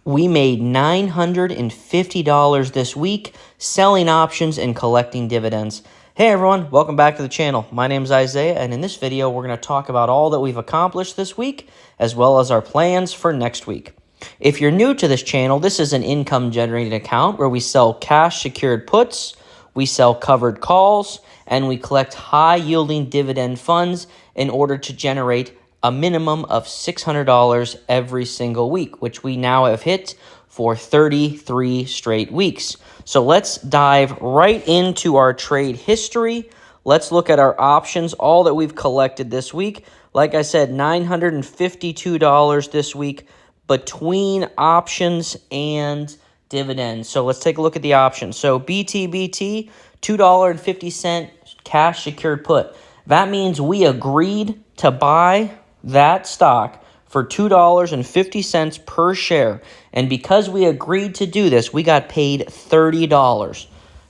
We made $950 this week selling options and collecting dividends. Hey everyone, welcome back to the channel. My name is Isaiah, and in this video, we're going to talk about all that we've accomplished this week, as well as our plans for next week. If you're new to this channel, this is an income generating account where we sell cash secured puts, we sell covered calls, and we collect high yielding dividend funds in order to generate a minimum of $600 every single week, which we now have hit for 33 straight weeks. So let's dive right into our trade history. Let's look at our options, all that we've collected this week. Like I said, $952 this week between options and dividends. So let's take a look at the options. So BTBT, $2.50 cash secured put. That means we agreed to buy that stock for $2.50 per share. And because we agreed to do this, we got paid $30.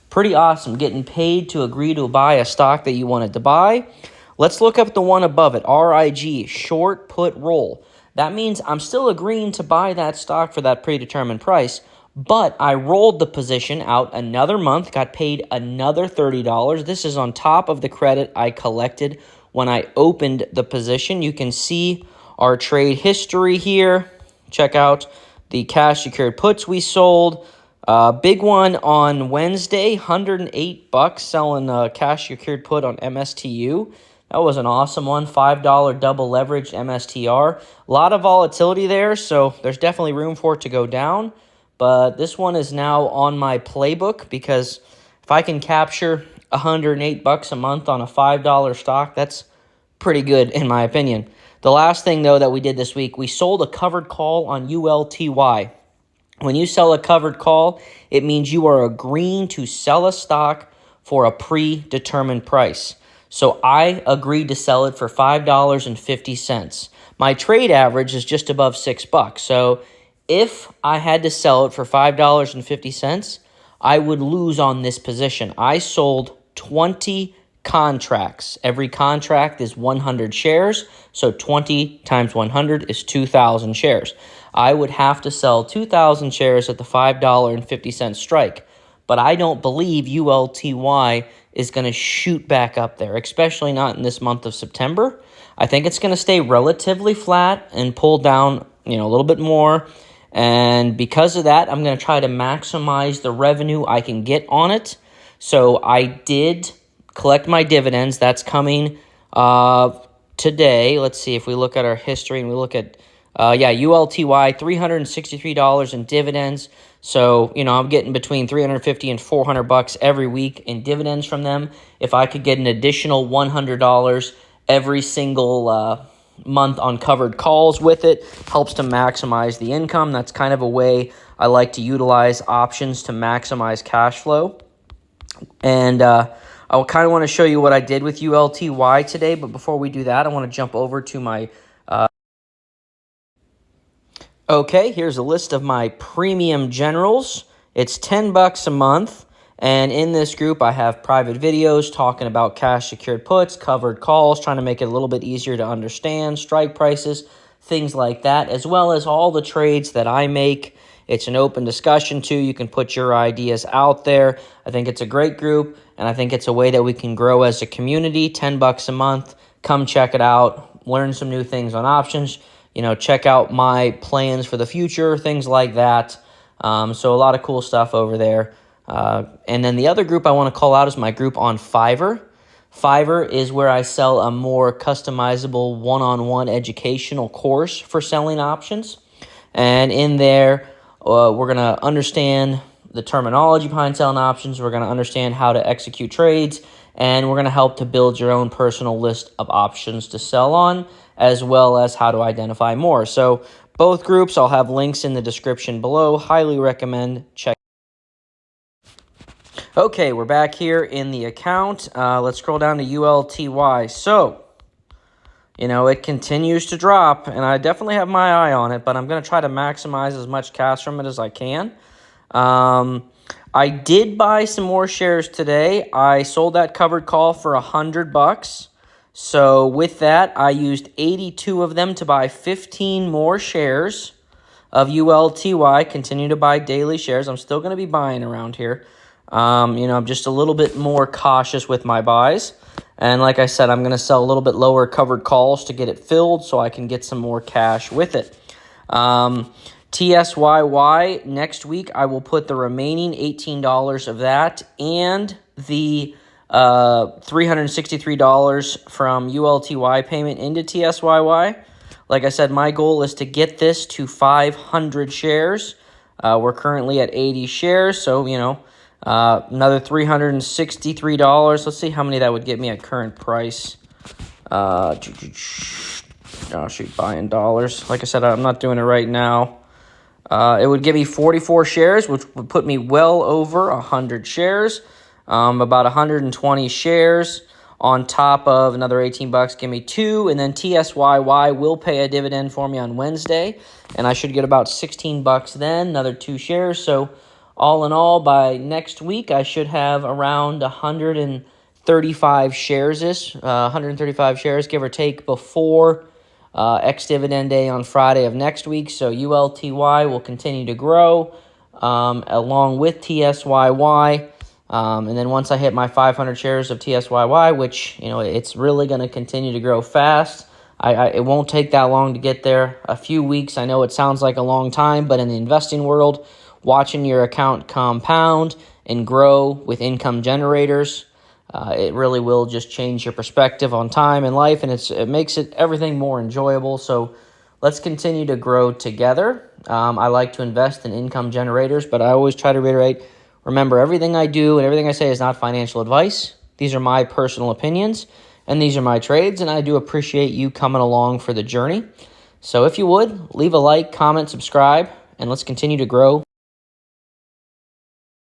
Pretty awesome, getting paid to agree to buy a stock that you wanted to buy. Let's look up the one above it, RIG, short put roll. That means I'm still agreeing to buy that stock for that predetermined price, but I rolled the position out another month, got paid another $30. This is on top of the credit I collected when I opened the position. You can see our trade history here. Check out the cash secured puts we sold. Big one on Wednesday, $108 selling a cash secured put on MSTU. That was an awesome one, $5 double leveraged MSTR. A lot of volatility there, so there's definitely room for it to go down. But this one is now on my playbook because if I can capture $108 a month on a $5 stock, that's pretty good in my opinion. The last thing, though, that we did this week, we sold a covered call on ULTY. When you sell a covered call, it means you are agreeing to sell a stock for a predetermined price. So I agreed to sell it for $5.50. My trade average is just above $6. So if I had to sell it for $5.50, I would lose on this position. I sold 20 contracts. Every contract is 100 shares, so 20 times 100 is 2,000 shares. I would have to sell 2,000 shares at the $5.50 strike, but I don't believe ULTY is going to shoot back up there, especially not in this month of September. I think it's going to stay relatively flat and pull down, a little bit more. And because of that, I'm going to try to maximize the revenue I can get on it. So I did collect my dividends. That's coming today. Let's see if we look at our history and we look at, ULTY, $363 in dividends. So, I'm getting between $350 and $400 every week in dividends from them. If I could get an additional $100 every single month on covered calls with it, helps to maximize the income. That's kind of a way I like to utilize options to maximize cash flow. And I kind of want to show you what I did with ULTY today, but before we do that, I want to jump over to my Okay, here's a list of my premium generals. It's $10 a month, and in this group I have private videos talking about cash secured puts, covered calls, trying to make it a little bit easier to understand, strike prices, things like that, as well as all the trades that I make. It's an open discussion too. You can put your ideas out there. I think it's a great group, and I think it's a way that we can grow as a community. $10 a month. Come check it out. Learn some new things on options. Check out my plans for the future, things like that. So a lot of cool stuff over there. And then the other group I want to call out is my group on Fiverr. Fiverr is where I sell a more customizable one-on-one educational course for selling options. And in there, we're going to understand the terminology behind selling options. We're going to understand how to execute trades. And we're going to help to build your own personal list of options to sell on, as well as how to identify more. So both groups, I'll have links in the description below. Highly recommend check. Okay, we're back here in the account. Let's scroll down to ULTY. So, it continues to drop, and I definitely have my eye on it, but I'm going to try to maximize as much cash from it as I can. I did buy some more shares today. I sold that covered call for $100. So with that, I used 82 of them to buy 15 more shares of ULTY. Continue to buy daily shares. I'm still going to be buying around here. I'm just a little bit more cautious with my buys. And like I said, I'm going to sell a little bit lower covered calls to get it filled so I can get some more cash with it. TSYY, next week I will put the remaining $18 of that and the $363 from ULTY payment into TSYY. Like I said, my goal is to get this to 500 shares. We're currently at 80 shares, so, another $363. Let's see how many that would get me at current price. Oh, shoot, buying dollars. Like I said, I'm not doing it right now. It would give me 44 shares, which would put me well over 100 shares. About 120 shares on top of another $18, give me 2, and then TSYY will pay a dividend for me on Wednesday, and I should get about $16 then, another 2 shares. So all in all, by next week, I should have around 135 shares, 135 shares, give or take, before ex-dividend day on Friday of next week. So ULTY will continue to grow along with TSYY. And then once I hit my 500 shares of TSYY, which, it's really going to continue to grow fast. It won't take that long to get there. A few weeks, I know it sounds like a long time, but in the investing world, watching your account compound and grow with income generators, it really will just change your perspective on time and life, and it makes everything more enjoyable. So let's continue to grow together. I like to invest in income generators, but I always try to reiterate, remember, everything I do and everything I say is not financial advice. These are my personal opinions, and these are my trades, and I do appreciate you coming along for the journey. So if you would, leave a like, comment, subscribe, and let's continue to grow